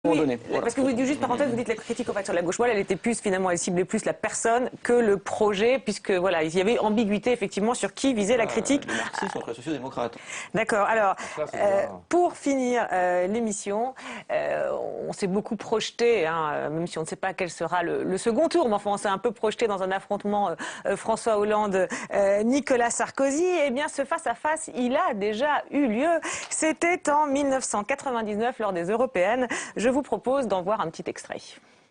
Oui, voilà. parce que vous dites juste parenthèse, vous dites la critique en fait sur la gauche moelle, elle était plus finalement, elle ciblait plus la personne que le projet, puisque voilà, il y avait ambiguïté effectivement sur qui visait la critique. Les marxistes sont très sociaux-démocrates. D'accord. Alors, Ça, pour finir l'émission, on s'est beaucoup projeté, hein, même si on ne sait pas quel sera le second tour, mais enfin on s'est un peu projeté dans un affrontement François Hollande-Nicolas Sarkozy. Eh bien, ce face-à-face, il a déjà eu lieu. C'était en 1999 lors des Européennes. Je vous propose d'en voir un petit extrait.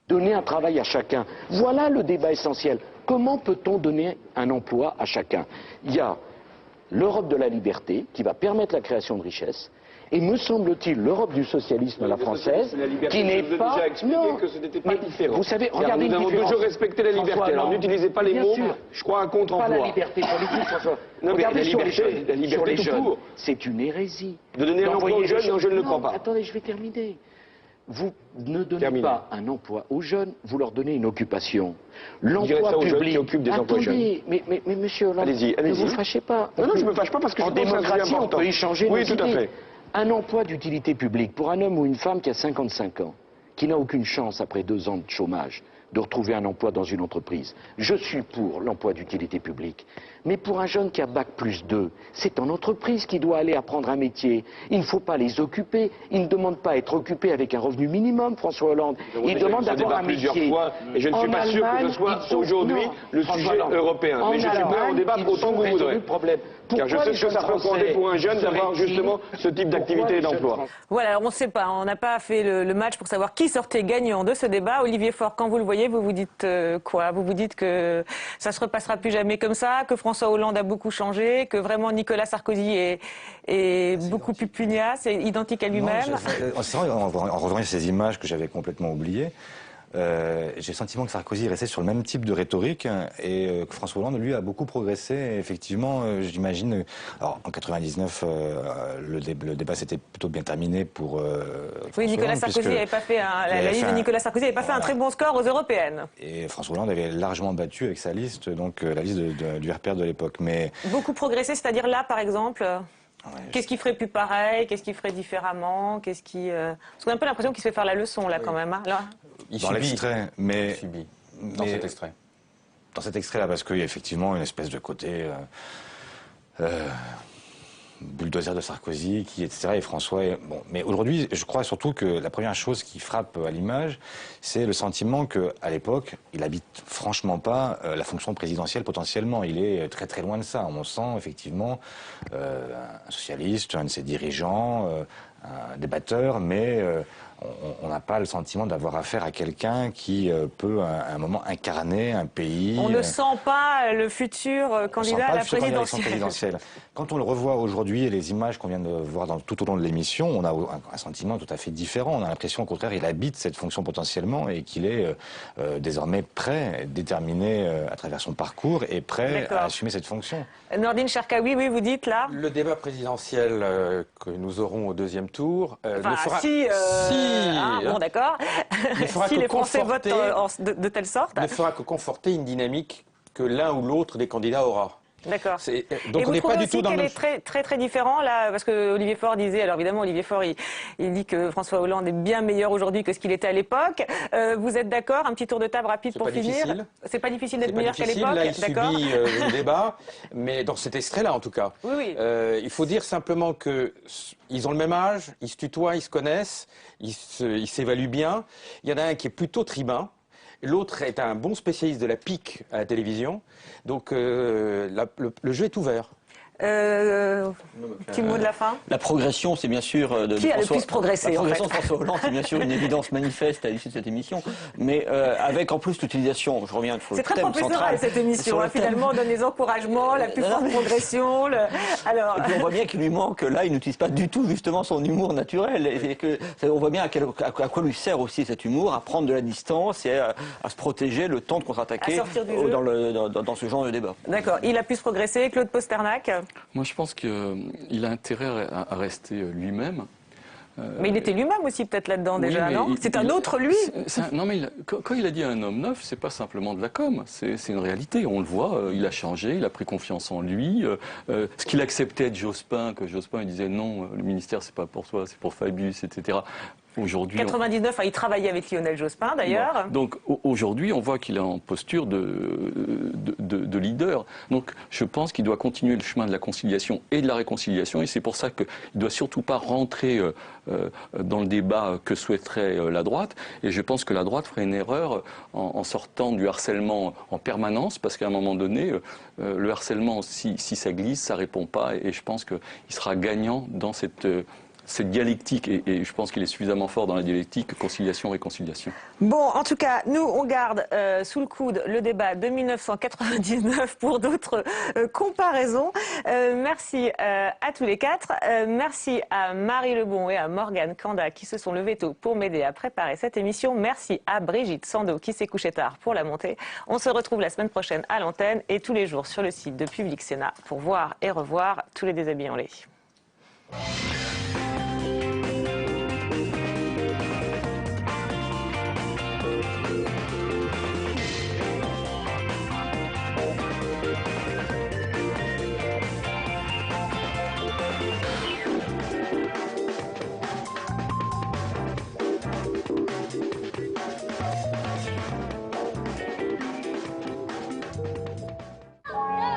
Donner un travail à chacun. Voilà le débat essentiel. Comment peut-on donner un emploi à chacun? Il y a l'Europe de la liberté qui va permettre la création de richesses. Et me semble-t-il, l'Europe du socialisme à la française, qui n'est pas... déjà expliqué que ce n'était pas différent. Vous savez, regardez nous avons toujours respecté la liberté. Alors n'utilisez pas les mots, je crois, à contre-emploi. Pas la liberté politique, François. Non, mais regardez la liberté tout jeunes. court. C'est une hérésie. De donner un emploi aux jeunes, non, je ne le crois pas. Attendez, je vais terminer. Vous ne donnez pas un emploi aux jeunes, vous leur donnez une occupation. L'emploi public. Jeunes qui occupent des emplois jeunes. Mais monsieur Hollande, ne vous fâchez pas. Non, je ne me fâche pas parce que en démocratie, on peut échanger. Oui, tout à fait. Un emploi d'utilité publique pour un homme ou une femme qui a 55 ans, qui n'a aucune chance après 2 ans de chômage de retrouver un emploi dans une entreprise. Je suis pour l'emploi d'utilité publique. Mais pour un jeune qui a bac+2, c'est en entreprise qu'il doit aller apprendre un métier. Il ne faut pas les occuper. Il ne demande pas à être occupé avec un revenu minimum, François Hollande. Il demande d'avoir un métier. Fois, et je ne suis pas sûr que ce soit aujourd'hui le sujet européen. Mais je suis prêt au débat autant que vous voudrez. Car je sais ce que ça peut commander pour un jeune d'avoir justement ce type d'activité et d'emploi. Voilà, alors on ne sait pas, on n'a pas fait le match pour savoir qui sortait gagnant de ce débat. Olivier Faure, quand vous le voyez, vous vous dites quoi? Vous vous dites que ça se repassera plus jamais comme ça, que François Hollande a beaucoup changé, que vraiment Nicolas Sarkozy est beaucoup plus pugnace, et identique à lui-même? C'est vrai, en revoyant ces images que j'avais complètement oubliées, j'ai le sentiment que Sarkozy est resté sur le même type de rhétorique et que François Hollande, lui, a beaucoup progressé. Effectivement, j'imagine. Alors, en 99, le débat s'était plutôt bien terminé pour. Oui, Nicolas Sarkozy n'avait pas fait la liste de Nicolas Sarkozy n'avait pas fait un très bon score aux européennes. Et François Hollande avait largement battu avec sa liste, donc la liste du RPR de l'époque. Mais beaucoup progressé, c'est-à-dire là, par exemple. Ouais, qu'est-ce qui ferait plus pareil? Qu'est-ce qui ferait différemment? Qu'est-ce qui Parce qu'on a un peu l'impression qu'il se fait faire la leçon là, quand même. Hein, là. Dans l'extrait, mais dans cet extrait. Dans cet extrait-là, parce qu'il y a effectivement une espèce de côté bulldozer de Sarkozy, qui etc. Et François. Bon, mais aujourd'hui, je crois surtout que la première chose qui frappe à l'image, c'est le sentiment que, à l'époque, il habite franchement pas la fonction présidentielle potentiellement. Il est très très loin de ça. On sent effectivement un socialiste, un de ses dirigeants, un débatteur, mais on n'a pas le sentiment d'avoir affaire à quelqu'un qui peut à un moment incarner un pays. On ne sent pas le futur candidat à la présidentielle. Quand on le revoit aujourd'hui et les images qu'on vient de voir tout au long de l'émission, on a un sentiment tout à fait différent. On a l'impression, au contraire, qu'il habite cette fonction potentiellement et qu'il est désormais prêt, déterminé à travers son parcours et prêt à assumer cette fonction. Nordine Cherkaoui, oui, vous dites là. Le débat présidentiel que nous aurons au deuxième tour ne fera... bon, d'accord. Si les Français votent de telle sorte. Ne fera que conforter une dynamique que l'un ou l'autre des candidats aura. D'accord. Donc on n'est pas du tout dans le... est très différent là, parce que Olivier Faure disait, alors évidemment Olivier Faure il dit que François Hollande est bien meilleur aujourd'hui que ce qu'il était à l'époque. Vous êtes d'accord? Un petit tour de table rapide pour finir. C'est pas difficile d'être meilleur qu'à l'époque. Là, il subit le débat, mais dans cet extrait-là en tout cas. Oui. Il faut dire simplement que ils ont le même âge, ils se tutoient, ils se connaissent, ils s'évaluent bien. Il y en a un qui est plutôt tribun. L'autre est un bon spécialiste de la pique à la télévision. Donc le jeu est ouvert. Petit mot de la fin. La progression, c'est bien sûr de qui a le plus progressé. La progression de François Hollande, c'est bien sûr une évidence manifeste à l'issue de cette émission, mais avec en plus l'utilisation. Je reviens sur le thème central. C'est très professionnel cette émission. Finalement, on donne les encouragements, la plus forte progression. Alors. Et puis on voit bien qu'il lui manque. Là, il n'utilise pas du tout justement son humour naturel. Et on voit bien à quoi lui sert aussi cet humour, à prendre de la distance et à se protéger le temps de contre-attaquer dans ce genre de débat. D'accord. Il a plus progressé. Claude Posternac. Moi, je pense qu'il a intérêt à rester lui-même. Mais il était lui-même aussi peut-être là-dedans déjà, non? C'est un autre lui. Non, mais quand il a dit un homme neuf, c'est pas simplement de la com, c'est une réalité. On le voit, il a changé, il a pris confiance en lui. Ce qu'il acceptait de Jospin, que Jospin il disait non, le ministère c'est pas pour toi, c'est pour Fabius, etc. aujourd'hui... 99, il travaillait avec Lionel Jospin d'ailleurs. Donc aujourd'hui, on voit qu'il est en posture de leader. Donc je pense qu'il doit continuer le chemin de la conciliation et de la réconciliation, et c'est pour ça qu'il ne doit surtout pas rentrer dans le débat que souhaiterait la droite. Et je pense que la droite ferait une erreur en sortant du harcèlement en permanence, parce qu'à un moment donné, le harcèlement, si ça glisse, ça répond pas, et je pense qu'il sera gagnant dans cette dialectique, et je pense qu'il est suffisamment fort dans la dialectique, conciliation-réconciliation. Bon, en tout cas, nous, on garde sous le coude le débat de 1999 pour d'autres comparaisons. Merci à tous les quatre. Merci à Marie Lebon et à Morgane Kanda qui se sont levés tôt pour m'aider à préparer cette émission. Merci à Brigitte Sando qui s'est couchée tard pour la montée. On se retrouve la semaine prochaine à l'antenne et tous les jours sur le site de Public Sénat pour voir et revoir tous les déshabillants-les.